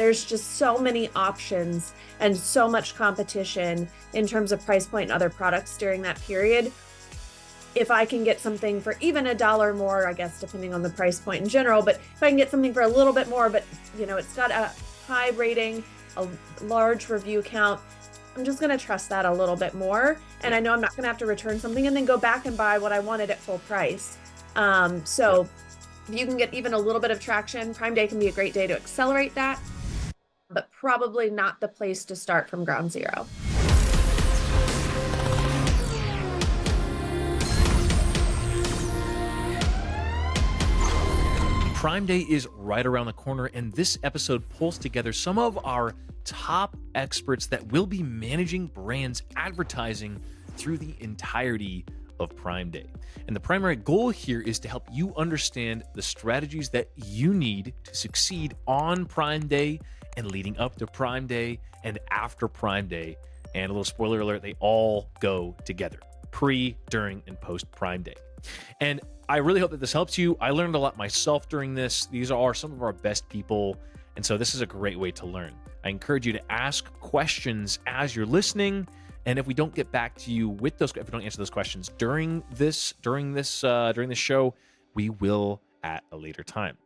There's just so many options and so much competition in terms of price point and other products during that period. If I can get something for even $1 more, I guess, depending on the price point in general, but if I can get something for a little bit more, but it's got a high rating, a large review count, I'm just going to trust that a little bit more. And I know I'm not going to have to return something and then go back and buy what I wanted at full price. So if you can get even a little bit of traction, Prime Day can be a great day to accelerate that, but probably not the place to start from ground zero. Prime Day is right around the corner, and this episode pulls together some of our top experts that will be managing brands' advertising through the entirety of Prime Day. And the primary goal here is to help you understand the strategies that you need to succeed on Prime Day and leading up to Prime Day and after Prime Day. And a little spoiler alert, they all go together: pre, during, and post Prime Day. And I really hope that this helps you. I learned a lot myself during this. These are some of our best people, and so this is a great way to learn. I encourage you to ask questions as you're listening, and if we don't get back to you with those, if we don't answer those questions during this show, we will at a later time.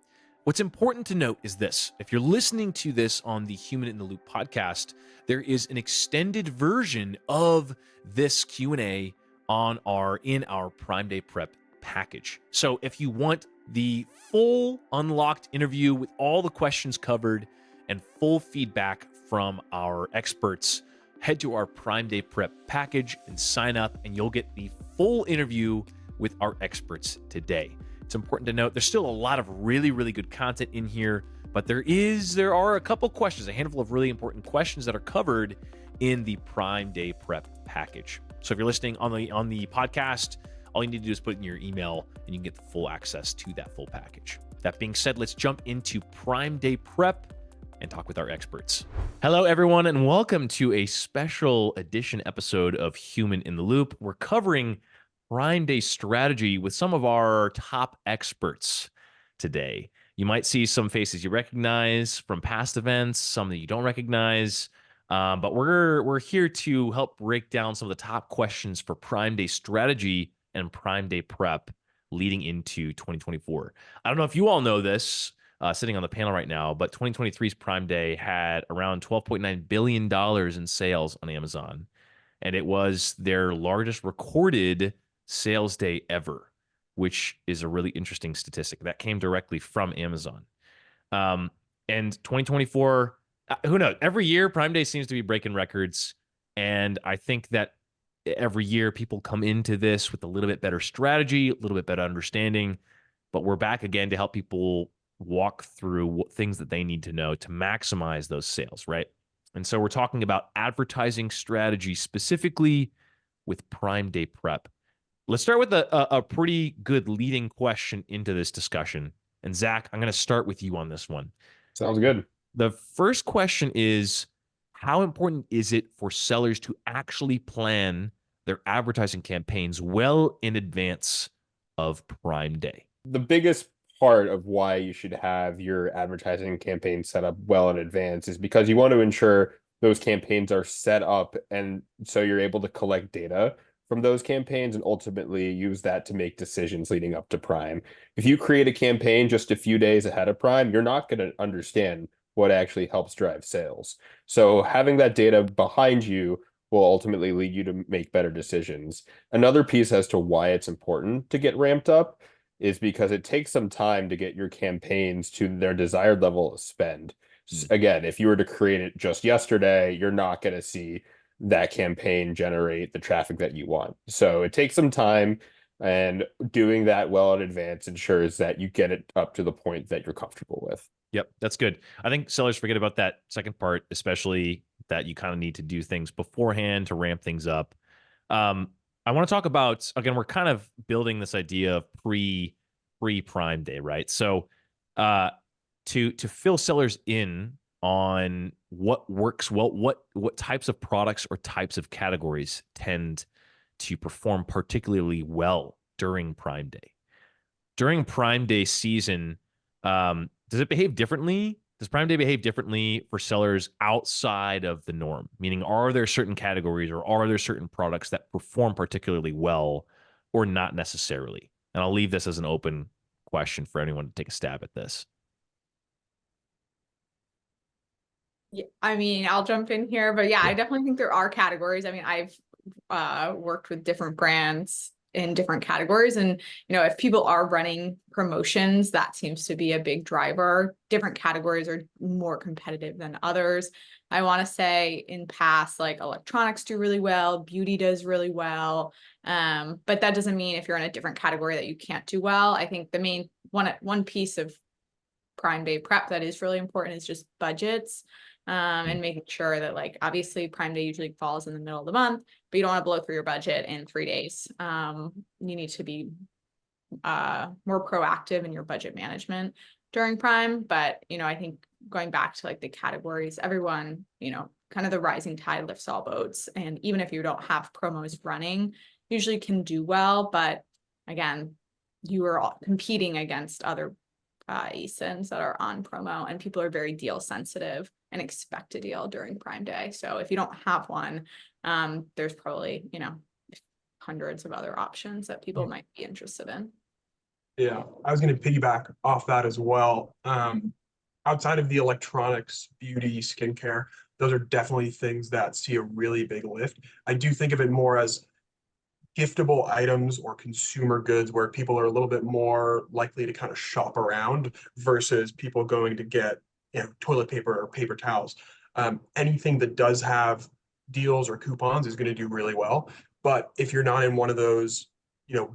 What's important to note is this: if you're listening to this on the Human in the Loop podcast, there is an extended version of this Q&A in our Prime Day Prep package. So if you want the full unlocked interview with all the questions covered and full feedback from our experts, head to our Prime Day Prep package and sign up, and you'll get the full interview with our experts today. It's important to note there's still a lot of really, really good content in here, but there are a couple questions, a handful of really important questions that are covered in the Prime Day Prep package. So if you're listening on the podcast, all you need to do is put in your email and you can get the full access to that full package. That being said, let's jump into Prime Day Prep and talk with our experts. Hello, everyone, and welcome to a special edition episode of Human in the Loop. We're covering Prime Day strategy with some of our top experts today. You might see some faces you recognize from past events, some that you don't recognize. But we're here to help break down some of the top questions for Prime Day strategy and Prime Day prep leading into 2024. I don't know if you all know this, sitting on the panel right now, but 2023's Prime Day had around $12.9 billion in sales on Amazon, and it was their largest recorded sales day ever, which is a really interesting statistic. That came directly from Amazon. And 2024... who knows? Every year, Prime Day seems to be breaking records. And I think that every year people come into this with a little bit better strategy, a little bit better understanding. But we're back again to help people walk through what things that they need to know to maximize those sales, right? And so we're talking about advertising strategy specifically with Prime Day prep. Let's start with a pretty good leading question into this discussion. And Zach, I'm going to start with you on this one. Sounds good. The first question is, how important is it for sellers to actually plan their advertising campaigns well in advance of Prime Day? The biggest part of why you should have your advertising campaign set up well in advance is because you want to ensure those campaigns are set up, and so you're able to collect data from those campaigns and ultimately use that to make decisions leading up to Prime. If you create a campaign just a few days ahead of Prime, you're not going to understand what actually helps drive sales. So having that data behind you will ultimately lead you to make better decisions. Another piece as to why it's important to get ramped up is because it takes some time to get your campaigns to their desired level of spend. Again, if you were to create it just yesterday, you're not going to see that campaign generate the traffic that you want. So it takes some time, and doing that well in advance ensures that you get it up to the point that you're comfortable with. Yep, that's good. I think sellers forget about that second part, especially that you kind of need to do things beforehand to ramp things up. I want to talk about, again, we're kind of building this idea of pre-Prime Day, right? So to fill sellers in on what works well, what types of products or types of categories tend to perform particularly well during Prime Day. During Prime Day season, does it behave differently? does Prime Day behave differently for sellers outside of the norm? Meaning, are there certain categories or are there certain products that perform particularly well or not necessarily? And I'll leave this as an open question for anyone to take a stab at this. Yeah, I mean, I'll jump in here, but yeah, Yeah. I definitely think there are categories. I mean, I've worked with different brands in different categories, and if people are running promotions, that seems to be a big driver. Different categories are more competitive than others. I want to say in past, like electronics do really well, beauty does really well, but that doesn't mean if you're in a different category that you can't do well. I think the main one piece of Prime Day prep that is really important is just budgets. And making sure that, like, obviously Prime Day usually falls in the middle of the month, but you don't want to blow through your budget in 3 days. You need to be more proactive in your budget management during Prime. But I think going back to like the categories, everyone, kind of the rising tide lifts all boats. And even if you don't have promos running, usually can do well. But again, you are all competing against other ASINs that are on promo, and people are very deal sensitive and expect a deal during Prime Day. So if you don't have one, there's probably, hundreds of other options that people might be interested in. Yeah, I was going to piggyback off that as well. Outside of the electronics, beauty, skincare, those are definitely things that see a really big lift. I do think of it more as giftable items or consumer goods where people are a little bit more likely to kind of shop around versus people going to get toilet paper or paper towels. Anything that does have deals or coupons is going to do really well. But if you're not in one of those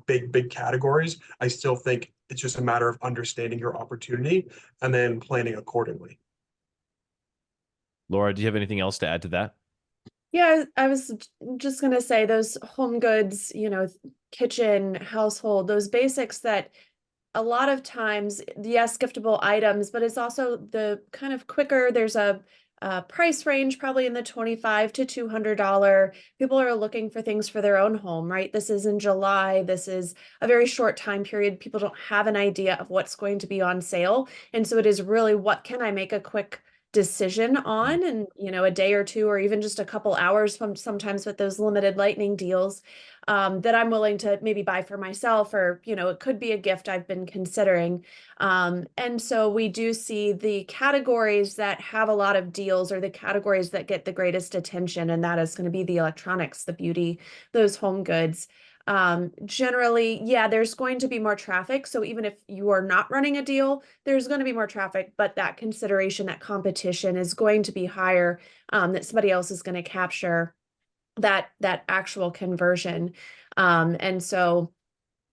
big categories, I still think it's just a matter of understanding your opportunity and then planning accordingly. Laura, do you have anything else to add to that? Yeah, I was just going to say those home goods, kitchen, household, those basics that a lot of times, yes, giftable items, but it's also the kind of quicker, there's a price range probably in the $25 to $200. People are looking for things for their own home, right? This is in July. This is a very short time period. People don't have an idea of what's going to be on sale. And so it is really, what can I make a quick decision on, and a day or two, or even just a couple hours from sometimes with those limited lightning deals, that I'm willing to maybe buy for myself, or it could be a gift I've been considering. And so we do see the categories that have a lot of deals, or the categories that get the greatest attention, and that is going to be the electronics, the beauty, those home goods. Generally, yeah, there's going to be more traffic. So even if you are not running a deal, there's going to be more traffic, but that consideration, that competition is going to be higher, that somebody else is going to capture that actual conversion. And so,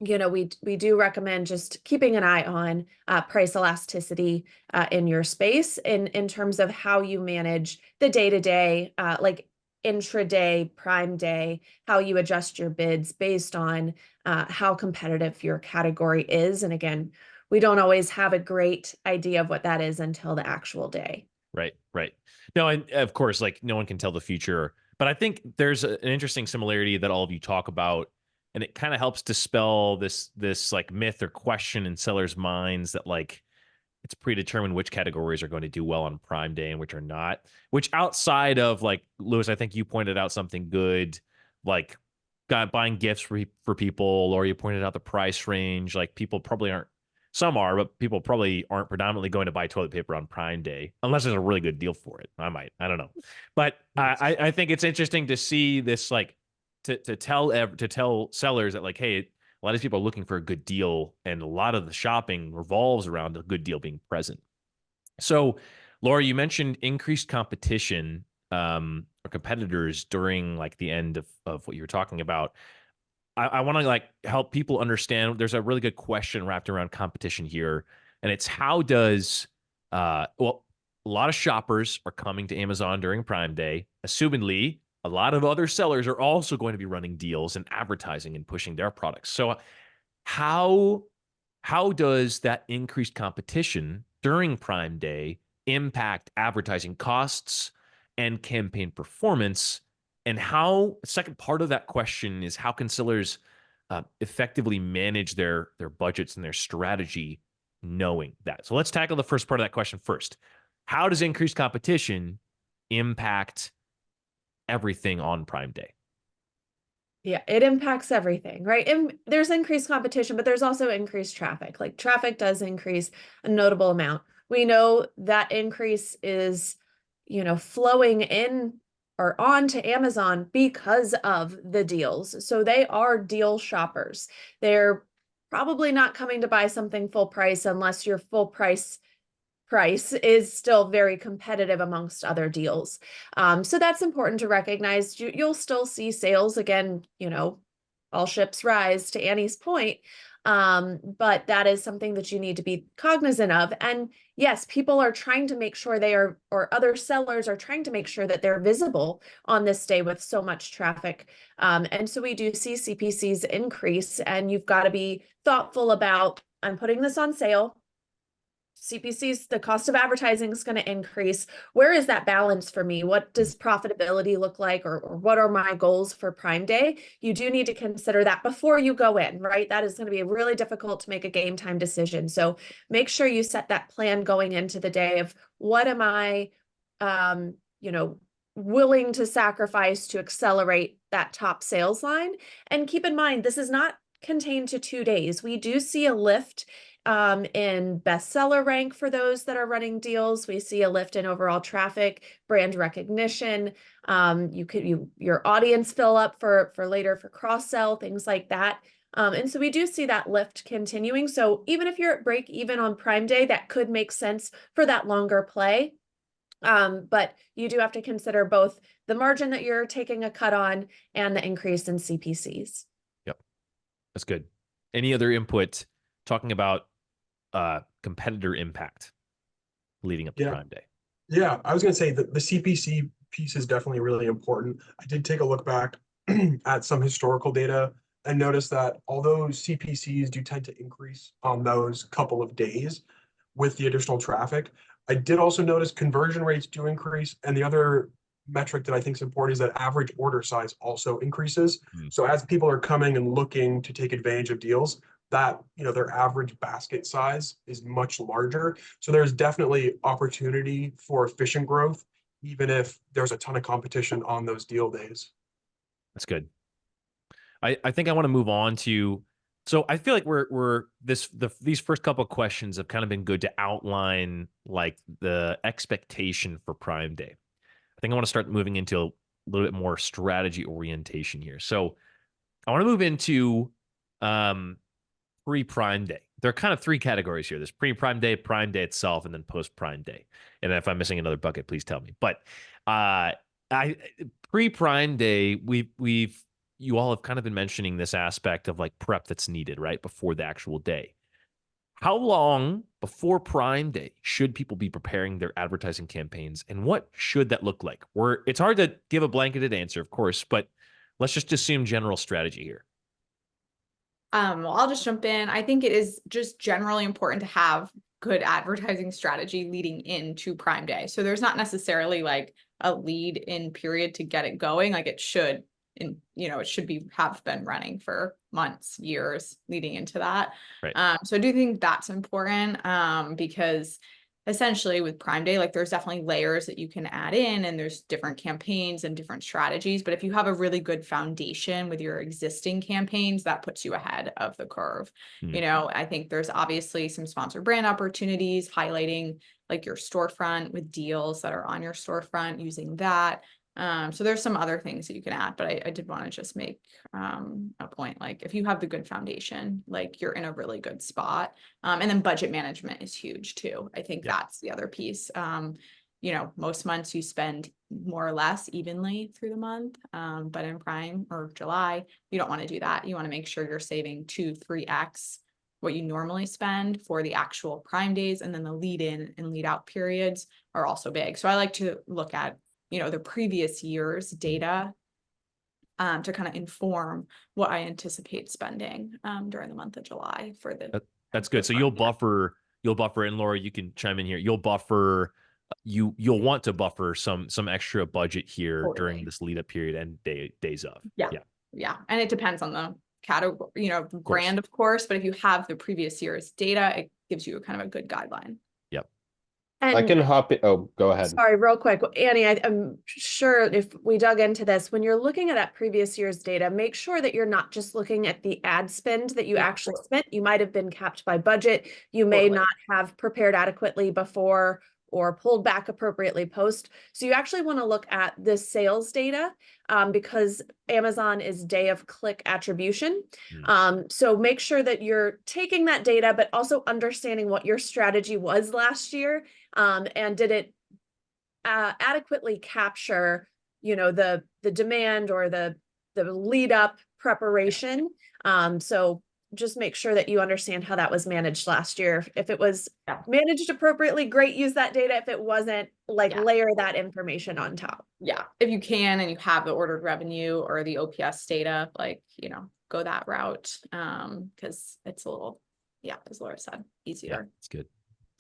we do recommend just keeping an eye on price elasticity in your space in terms of how you manage the day-to-day, like intraday, Prime Day, how you adjust your bids based on how competitive your category is. And again, we don't always have a great idea of what that is until the actual day. Right. No, and of course, like, no one can tell the future, but I think there's an interesting similarity that all of you talk about, and it kind of helps dispel this like myth or question in sellers' minds that like it's predetermined which categories are going to do well on Prime Day and which are not. Which, outside of, like, Lewis, I think you pointed out something good, like buying gifts for people, or you pointed out the price range. Like, people probably aren't, some are, but people probably aren't predominantly going to buy toilet paper on Prime Day unless there's a really good deal for it. I don't know, but I think it's interesting to see this, like, to tell sellers that, like, hey, a lot of people are looking for a good deal, and a lot of the shopping revolves around a good deal being present. So, Laura, you mentioned increased competition or competitors during, like, the end of what you were talking about. I want to, like, help people understand. There's a really good question wrapped around competition here, and it's how does well, a lot of shoppers are coming to Amazon during Prime Day. Assumedly, a lot of other sellers are also going to be running deals and advertising and pushing their products. So how does that increased competition during Prime Day impact advertising costs and campaign performance? And how, second part of that question is, how can sellers effectively manage their budgets and their strategy knowing that? So let's tackle the first part of that question first. how does increased competition impact everything on Prime Day? Yeah, it impacts everything, right? And there's increased competition, but there's also increased traffic. Like traffic does increase a notable amount. We know that increase is, flowing in or onto Amazon because of the deals. So they are deal shoppers. They're probably not coming to buy something full price unless your full price is still very competitive amongst other deals. So that's important to recognize. You'll still see sales again, all ships rise to Annie's point. But that is something that you need to be cognizant of. And yes, people are trying to make sure or other sellers are trying to make sure that they're visible on this day with so much traffic. And so we do see CPCs increase, and you've got to be thoughtful about, I'm putting this on sale. CPCs, the cost of advertising is going to increase. Where is that balance for me? What does profitability look like, or what are my goals for Prime Day? You do need to consider that before you go in, right? That is going to be really difficult to make a game time decision. So make sure you set that plan going into the day of what am I, willing to sacrifice to accelerate that top sales line. And keep in mind, this is not contained to 2 days. We do see a lift in bestseller rank for those that are running deals. We see a lift in overall traffic, brand recognition. Your audience fill up for later for cross sell, things like that. And so we do see that lift continuing. So even if you're at break even on Prime Day, that could make sense for that longer play. But you do have to consider both the margin that you're taking a cut on and the increase in CPCs. Yep, that's good. Any other input talking about competitor impact leading up to Prime Day? Yeah, I was going to say that the CPC piece is definitely really important. I did take a look back at some historical data and noticed that although CPCs do tend to increase on those couple of days with the additional traffic, I did also notice conversion rates do increase. And the other metric that I think is important is that average order size also increases. So as people are coming and looking to take advantage of deals, that their average basket size is much larger. So there's definitely opportunity for efficient growth, even if there's a ton of competition on those deal days. That's good. I think I want to move on to, so I feel like these first couple of questions have kind of been good to outline like the expectation for Prime Day. I think I want to start moving into a little bit more strategy orientation here. So I want to move into pre-Prime Day. There are kind of 3 categories here. There's pre-Prime Day, Prime Day itself, and then post-Prime Day. And if I'm missing another bucket, please tell me. But pre-Prime Day, you all have kind of been mentioning this aspect of like prep that's needed right before the actual day. How long before Prime Day should people be preparing their advertising campaigns, and what should that look like? It's hard to give a blanketed answer, of course, but let's just assume general strategy here. Well, I'll just jump in. I think it is just generally important to have good advertising strategy leading into Prime Day. So there's not necessarily like a lead in period to get it going. Like it should, it should have been running for months, years leading into that. Right. So I do think that's important because essentially with Prime Day, like there's definitely layers that you can add in, and there's different campaigns and different strategies. But if you have a really good foundation with your existing campaigns, that puts you ahead of the curve. I think there's obviously some sponsored brand opportunities highlighting like your storefront with deals that are on your storefront, using that. So there's some other things that you can add, but I did want to just make a point, like if you have the good foundation, like you're in a really good spot. And then budget management is huge too. I think that's the other piece. Most months you spend more or less evenly through the month, but in Prime or July, you don't want to do that. You want to make sure you're saving 2-3x what you normally spend for the actual Prime days, and then the lead in and lead out periods are also big. So I like to look at the previous year's data to kind of inform what I anticipate spending during the month of July for the. That's good. So you'll buffer, and Laura, you can chime in here. You'll buffer, you'll want to buffer some extra budget here during this lead up period and days of. Yeah. And it depends on the category, brand, of course, but if you have the previous year's data, it gives you kind of a good guideline. Yep. I And can hop in. Oh, go ahead. sorry, real quick, Annie, I'm sure if we dug into this, when you're looking at that previous year's data, make sure that you're not just looking at the ad spend that you Yeah. actually spent. You might have been capped by budget. You may Totally. not have prepared adequately before or pulled back appropriately post. So you actually want to look at the sales data because Amazon is day of click attribution. So make sure that you're taking that data, but also understanding what your strategy was last year. And did it adequately capture, the demand or the lead up preparation? So just make sure that you understand how that was managed last year. If it was managed appropriately, great, use that data. If it wasn't, layer that information on top. Yeah, if you can and you have the ordered revenue or the OPS data, go that route. Because it's a little, as Laura said, easier. That's good.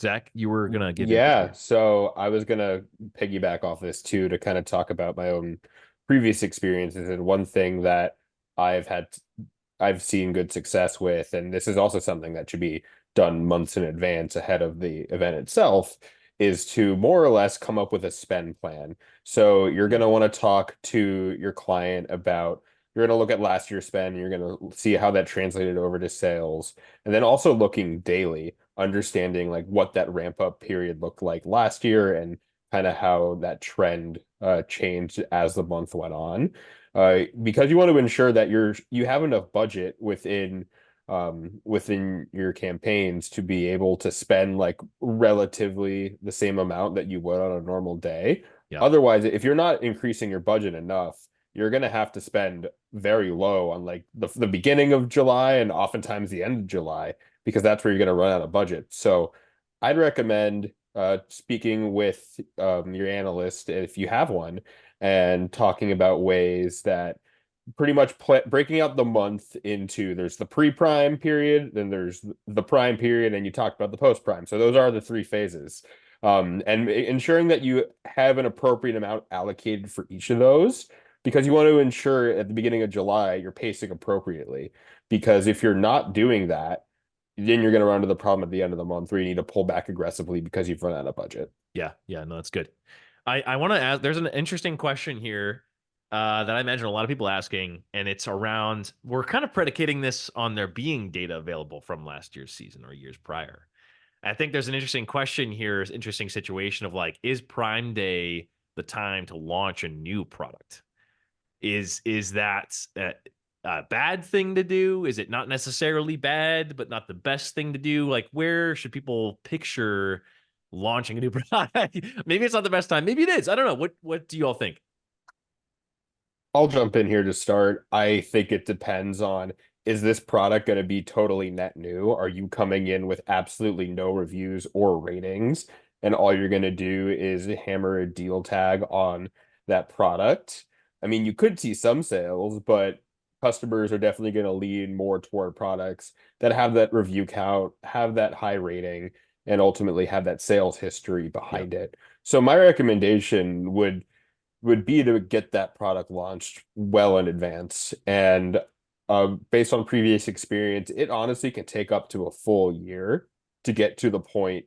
Zach, you were gonna get Yeah, so I was gonna piggyback off this too to kind of talk about my own previous experiences. And one thing that I've seen good success with, and this is also something that should be done months in advance ahead of the event itself, is to more or less come up with a spend plan. So you're gonna want to talk to your client about, you're gonna look at last year's spend, you're gonna see how that translated over to sales, and then also looking daily, understanding like what that ramp up period looked like last year and kind of how that trend changed as the month went on. Because you want to ensure that you have enough budget within your campaigns to be able to spend like relatively the same amount that you would on a normal day. Yeah. Otherwise, if you're not increasing your budget enough, you're going to have to spend very low on like the beginning of July and oftentimes the end of July, because that's where you're going to run out of budget. So I'd recommend speaking with your analyst, if you have one, and talking about ways that pretty much breaking out the month into, there's the pre-prime period, then there's the prime period, and you talked about the post-prime. So those are the three phases. And ensuring that you have an appropriate amount allocated for each of those, because you want to ensure at the beginning of July you're pacing appropriately. Because if you're not doing that, then you're going to run into the problem at the end of the month where you need to pull back aggressively because you've run out of budget. Yeah, no, that's good. I want to ask, there's an interesting question here that I imagine a lot of people asking, and it's around, we're kind of predicating this on there being data available from last year's season or years prior. I think there's an interesting question here, interesting situation of like, is Prime Day the time to launch a new product? Is that a bad thing to do? Is it not necessarily bad, but not the best thing to do? Like, where should people picture launching a new product? Maybe it's not the best time. Maybe it is. I don't know. What do you all think? I'll jump in here to start. I think it depends on, is this product going to be totally net new? Are you coming in with absolutely no reviews or ratings, and all you're going to do is hammer a deal tag on that product? I mean, you could see some sales, but customers are definitely going to lean more toward products that have that review count, have that high rating, and ultimately have that sales history behind it. So my recommendation would be to get that product launched well in advance. And based on previous experience, it honestly can take up to a full year to get to the point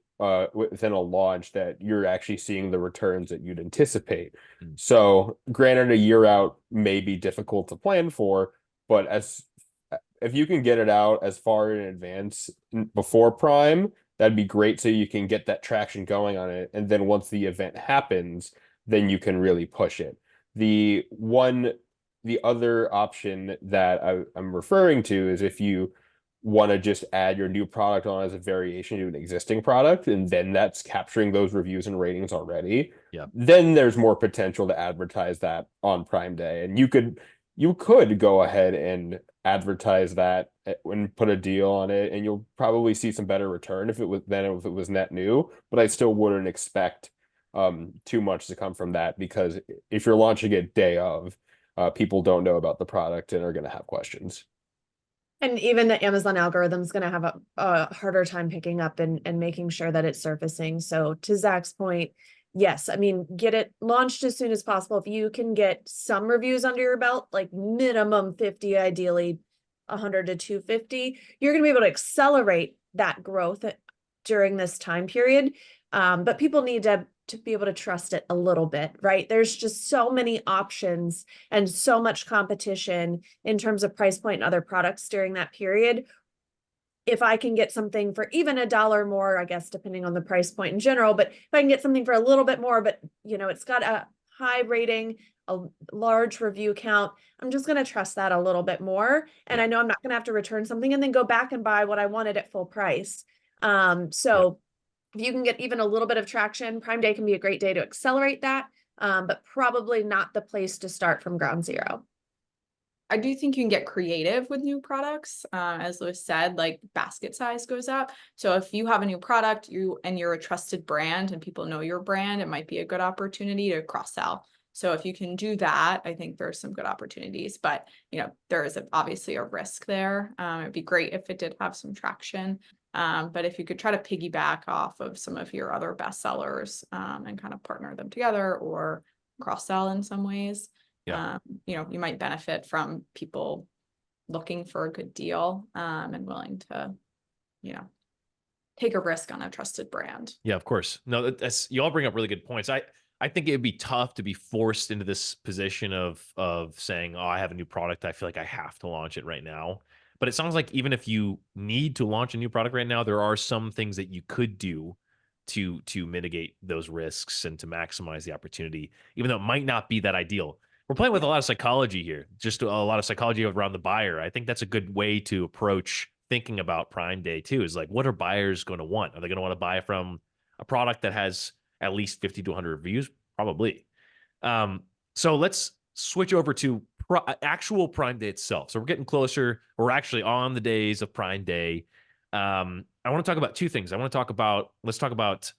within a launch that you're actually seeing the returns that you'd anticipate. So granted, a year out may be difficult to plan for, but if you can get it out as far in advance before Prime, that'd be great, so you can get that traction going on it. And then once the event happens, then you can really push it. The other option that I'm referring to is if you want to just add your new product on as a variation to an existing product, and then that's capturing those reviews and ratings already. Yeah. Then there's more potential to advertise that on Prime Day. And you could go ahead and advertise that and put a deal on it, and you'll probably see some better return if it was net new. But I still wouldn't expect too much to come from that, because if you're launching it day of, people don't know about the product and are going to have questions. And even the Amazon algorithm is going to have a harder time picking up and making sure that it's surfacing. So to Zach's point, yes, I mean, get it launched as soon as possible. If you can get some reviews under your belt, like minimum 50, ideally 100 to 250, you're going to be able to accelerate that growth during this time period. But people need to be able to trust it a little bit, right? There's just so many options and so much competition in terms of price point and other products during that period. If I can get something for even $1 more, I guess, depending on the price point in general, but if I can get something for a little bit more, but it's got a high rating, a large review count, I'm just going to trust that a little bit more. And I know I'm not going to have to return something and then go back and buy what I wanted at full price. So if you can get even a little bit of traction, Prime Day can be a great day to accelerate that, but probably not the place to start from ground zero. I do think you can get creative with new products. As Lewis said, like basket size goes up. So if you have a new product, you're a trusted brand and people know your brand, it might be a good opportunity to cross sell. So if you can do that, I think there's some good opportunities, but there is obviously a risk there. It'd be great if it did have some traction. But if you could try to piggyback off of some of your other best sellers and kind of partner them together or cross sell in some ways. You might benefit from people looking for a good deal and willing to, take a risk on a trusted brand. Yeah, of course. No, that's you all bring up really good points. I think it would be tough to be forced into this position of saying, oh, I have a new product, I feel like I have to launch it right now. But it sounds like even if you need to launch a new product right now, there are some things that you could do to mitigate those risks and to maximize the opportunity, even though it might not be that ideal. We're playing with a lot of psychology here, just a lot of psychology around the buyer. I think that's a good way to approach thinking about Prime Day too, is like, what are buyers going to want? Are they going to want to buy from a product that has at least 50 to 100 reviews? Probably. So let's switch over to actual Prime Day itself. So we're getting closer. We're actually on the days of Prime Day. I want to talk about two things. Let's talk about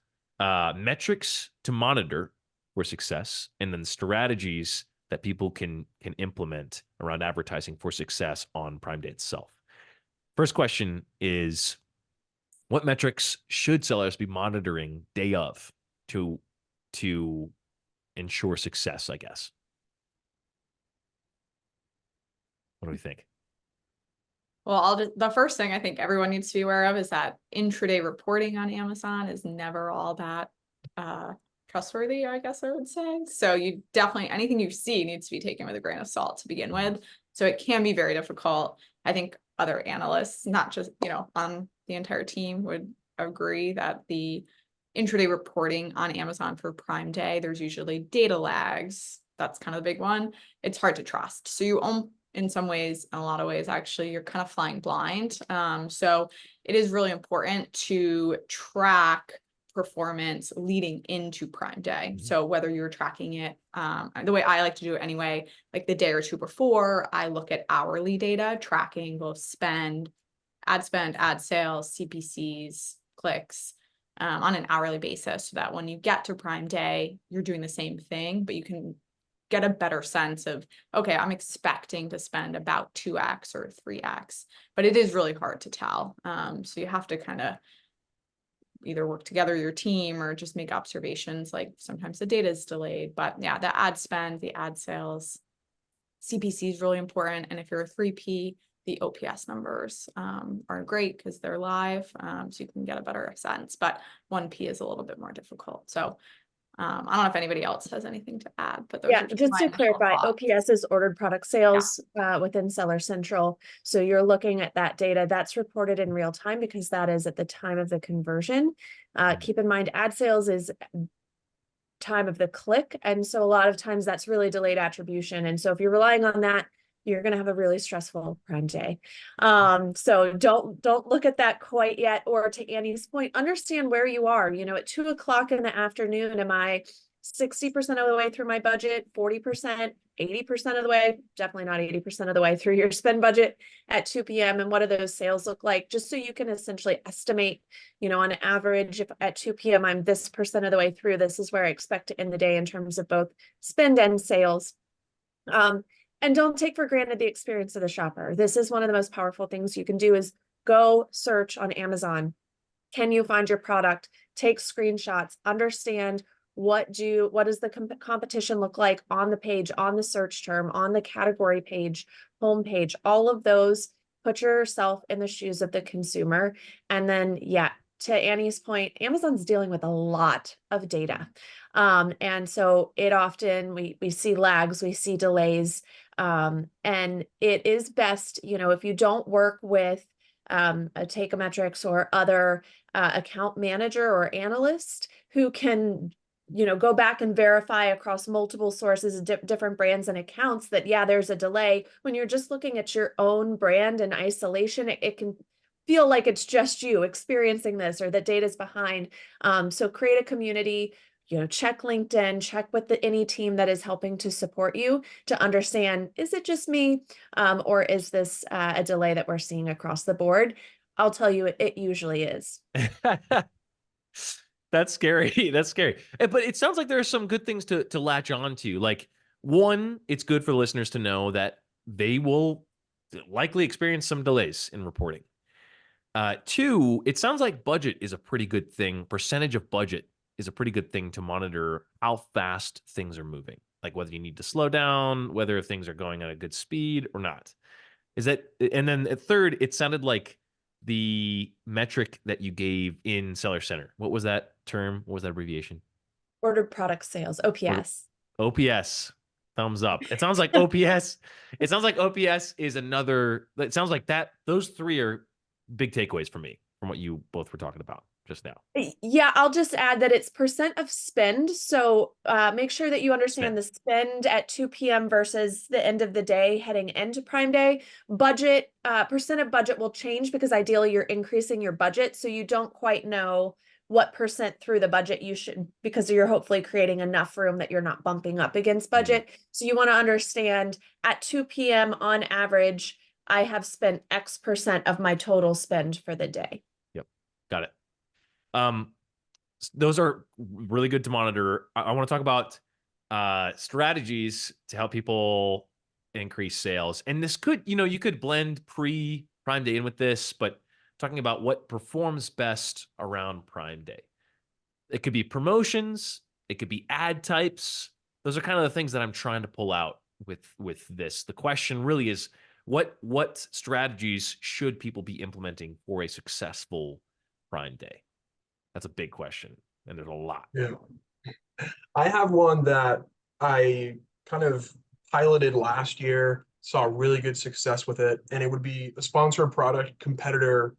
metrics to monitor for success, and then strategies that people can implement around advertising for success on Prime Day itself. First question is, what metrics should sellers be monitoring day of to ensure success, I guess? What do we think? Well, the first thing I think everyone needs to be aware of is that intraday reporting on Amazon is never all that trustworthy, I guess I would say. So you definitely, anything you see needs to be taken with a grain of salt to begin with. So it can be very difficult. I think other analysts, not just, on the entire team, would agree that the intraday reporting on Amazon for Prime Day, there's usually data lags. That's kind of the big one. It's hard to trust. So you in some ways, in a lot of ways, actually, you're kind of flying blind. So it is really important to track performance leading into Prime Day. So whether you're tracking it, the way I like to do it anyway, like the day or two before, I look at hourly data, tracking both spend, ad sales, CPCs, clicks, on an hourly basis, so that when you get to Prime Day, you're doing the same thing, but you can get a better sense of, okay, I'm expecting to spend about 2x or 3x, but it is really hard to tell. So you have to kind of either work together your team or just make observations, like sometimes the data is delayed. But yeah, the ad spend, the ad sales, CPC is really important. And if you're a 3P, the OPS numbers are great because they're live, so you can get a better sense. But 1P is a little bit more difficult. So I don't know if anybody else has anything to add, but those are just to clarify, OPS is ordered product sales within Seller Central. So you're looking at that data that's reported in real time because that is at the time of the conversion. Keep in mind, ad sales is time of the click. And so a lot of times that's really delayed attribution. And so if you're relying on that, you're going to have a really stressful Prime Day. So don't look at that quite yet. Or to Annie's point, understand where you are. At 2 o'clock in the afternoon, am I 60% of the way through my budget, 40%, 80% of the way? Definitely not 80% of the way through your spend budget at 2 p.m. And what do those sales look like? Just so you can essentially estimate, on average, if at 2 p.m. I'm this percent of the way through, this is where I expect to end the day in terms of both spend and sales. And don't take for granted the experience of the shopper. This is one of the most powerful things you can do, is go search on Amazon. Can you find your product? Take screenshots, understand what does the competition look like on the page, on the search term, on the category page, homepage, all of those. Put yourself in the shoes of the consumer. And then, to Annie's point, Amazon's dealing with a lot of data. And so it often, we see lags, we see delays, and it is best, if you don't work with a Takeometrics or other account manager or analyst who can go back and verify across multiple sources, different brands and accounts that, yeah, there's a delay. When you're just looking at your own brand in isolation, it can feel like it's just you experiencing this or that data's behind. So create a community, check LinkedIn, check with any team that is helping to support you to understand, is it just me? Or is this a delay that we're seeing across the board? I'll tell you, it usually is. That's scary. That's scary. But it sounds like there are some good things to latch on to. Like, one, it's good for listeners to know that they will likely experience some delays in reporting. Two, it sounds like budget is a pretty good thing. Percentage of budget is a pretty good thing to monitor how fast things are moving. Like whether you need to slow down, whether things are going at a good speed or not. Is that, and then at third, it sounded like the metric that you gave in Seller Center. What was that term? What was that abbreviation? Ordered product sales, OPS. OPS. Thumbs up. It sounds like OPS. It sounds like OPS is another. It sounds like that. Those three are big takeaways for me from what you both were talking about just now. Yeah, I'll just add that it's percent of spend. So make sure that you understand the spend at 2 p.m. versus the end of the day heading into Prime Day. Budget, percent of budget will change because ideally you're increasing your budget. So you don't quite know what percent through the budget you should, because you're hopefully creating enough room that you're not bumping up against budget. So you want to understand at 2 p.m. on average, I have spent X percent of my total spend for the day. Yep. Got it. Those are really good to monitor. I want to talk about strategies to help people increase sales. And this could, you could blend pre-Prime Day in with this, but talking about what performs best around Prime Day. It could be promotions. It could be ad types. Those are kind of the things that I'm trying to pull out with this. The question really is, what strategies should people be implementing for a successful Prime Day? That's a big question, and there's a lot. Yeah. I have one that I kind of piloted last year, saw really good success with it, and it would be a sponsored product competitor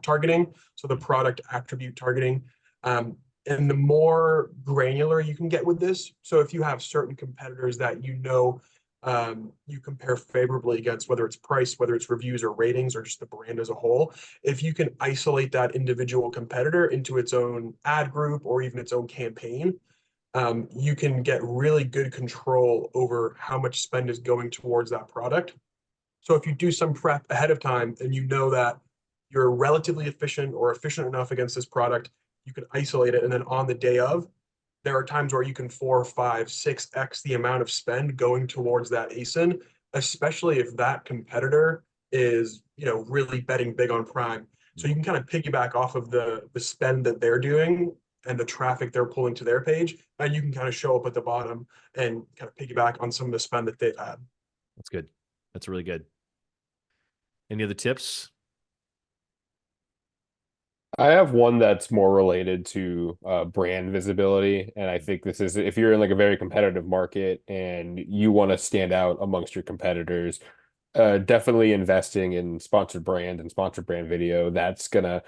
targeting, so the product attribute targeting. And the more granular you can get with this, so if you have certain competitors that you compare favorably against, whether it's price, whether it's reviews or ratings, or just the brand as a whole, if you can isolate that individual competitor into its own ad group or even its own campaign, you can get really good control over how much spend is going towards that product. So if you do some prep ahead of time and you know that you're relatively efficient or efficient enough against this product, you can isolate it, and then on the day of, there are times where you can 4, 5, 6x the amount of spend going towards that ASIN, especially if that competitor is, really betting big on Prime. So you can kind of piggyback off of the spend that they're doing and the traffic they're pulling to their page, and you can kind of show up at the bottom and kind of piggyback on some of the spend that they've had. That's good. That's really good. Any other tips? I have one that's more related to brand visibility. And I think this is, if you're in like a very competitive market and you want to stand out amongst your competitors, definitely investing in sponsored brand and sponsored brand video. That's gonna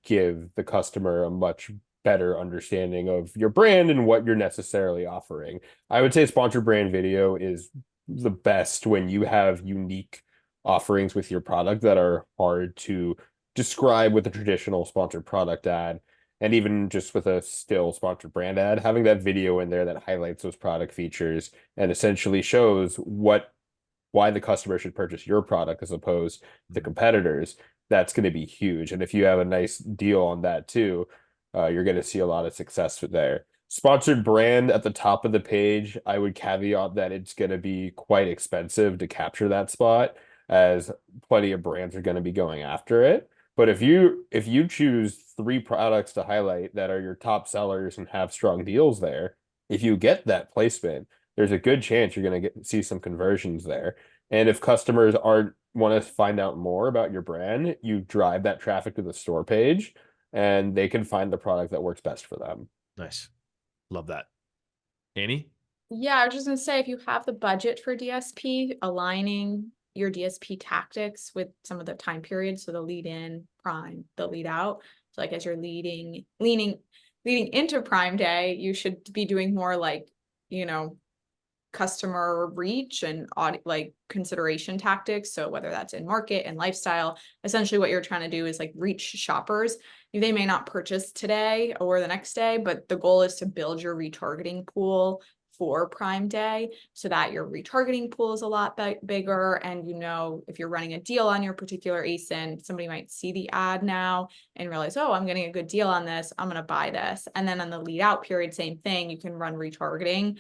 give the customer a much better understanding of your brand and what you're necessarily offering. I would say sponsored brand video is the best when you have unique offerings with your product that are hard to describe with a traditional sponsored product ad. And even just with a still sponsored brand ad, having that video in there that highlights those product features and essentially shows why the customer should purchase your product as opposed to competitors, that's going to be huge. And if you have a nice deal on that too, you're going to see a lot of success there. Sponsored brand at the top of the page, I would caveat that it's going to be quite expensive to capture that spot, as plenty of brands are going to be going after it. But if you choose 3 products to highlight that are your top sellers and have strong deals there, if you get that placement, there's a good chance you're going to see some conversions there. And if customers aren't want to find out more about your brand, you drive that traffic to the store page and they can find the product that works best for them. Nice. Love that. Annie? Yeah, I was just gonna say, if you have the budget for DSP, aligning your DSP tactics with some of the time periods, so the lead in, prime, the lead out. So like as you're leading into Prime Day, you should be doing more like, you know, customer reach and like consideration tactics. So whether that's in market and lifestyle, essentially what you're trying to do is like reach shoppers. They may not purchase today or the next day, but the goal is to build your retargeting pool for Prime Day so that your retargeting pool is a lot bigger. And you know, if you're running a deal on your particular ASIN, somebody might see the ad now and realize, oh, I'm getting a good deal on this, I'm going to buy this. And then on the lead out period, same thing, you can run retargeting.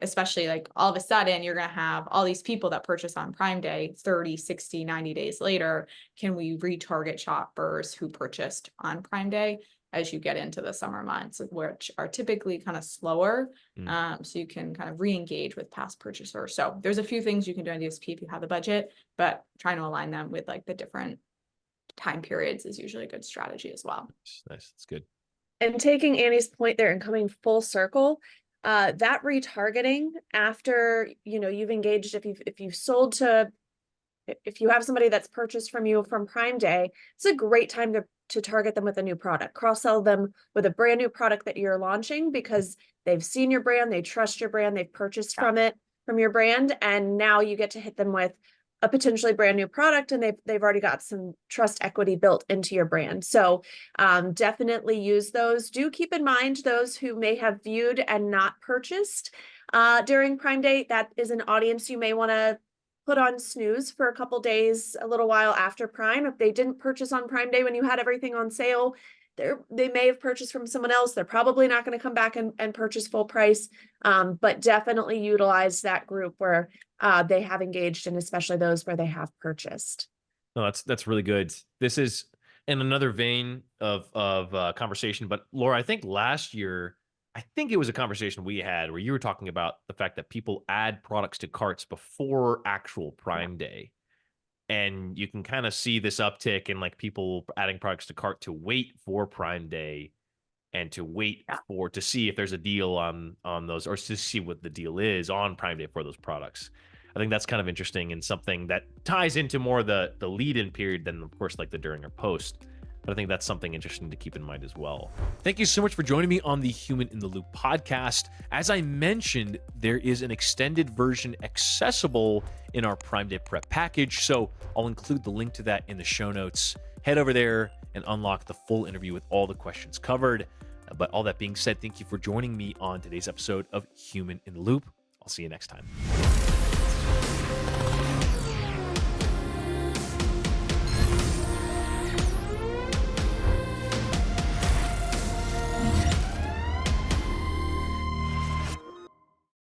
Especially like all of a sudden you're going to have all these people that purchase on Prime Day 30, 60, 90 days later. Can we retarget shoppers who purchased on Prime Day as you get into the summer months, which are typically kind of slower? So you can kind of re-engage with past purchasers. So there's a few things you can do on DSP if you have the budget, but trying to align them with like the different time periods is usually a good strategy as well. Nice. That's good. And taking Annie's point there and coming full circle, that retargeting after, you know, you've engaged, if you've sold to, if you have somebody that's purchased from you from Prime Day, it's a great time to target them with a new product, cross-sell them with a brand new product that you're launching because they've seen your brand, they trust your brand, they've purchased from your brand, and now you get to hit them with a potentially brand new product, and they've already got some trust equity built into your brand. So definitely use those. Do keep in mind those who may have viewed and not purchased during Prime Day. That is an audience you may want to put on snooze for a couple days, a little while after Prime. If they didn't purchase on Prime Day when you had everything on sale, they may have purchased from someone else. They're probably not going to come back and purchase full price, but definitely utilize that group where they have engaged, and especially those where they have purchased. No, that's really good. This is in another vein of conversation, but Laura, I think last year, I think it was a conversation we had where you were talking about the fact that people add products to carts before actual Prime Day. And you can kind of see this uptick in like people adding products to cart to wait for Prime Day and to wait to see if there's a deal on those, or to see what the deal is on Prime Day for those products. I think that's kind of interesting and something that ties into more the lead-in period than, of course, like the during or post. But I think that's something interesting to keep in mind as well. Thank you so much for joining me on the Human in the Loop podcast. As I mentioned, there is an extended version accessible in our Prime Day prep package, so I'll include the link to that in the show notes. Head over there and unlock the full interview with all the questions covered. But all that being said, thank you for joining me on today's episode of Human in the Loop. I'll see you next time.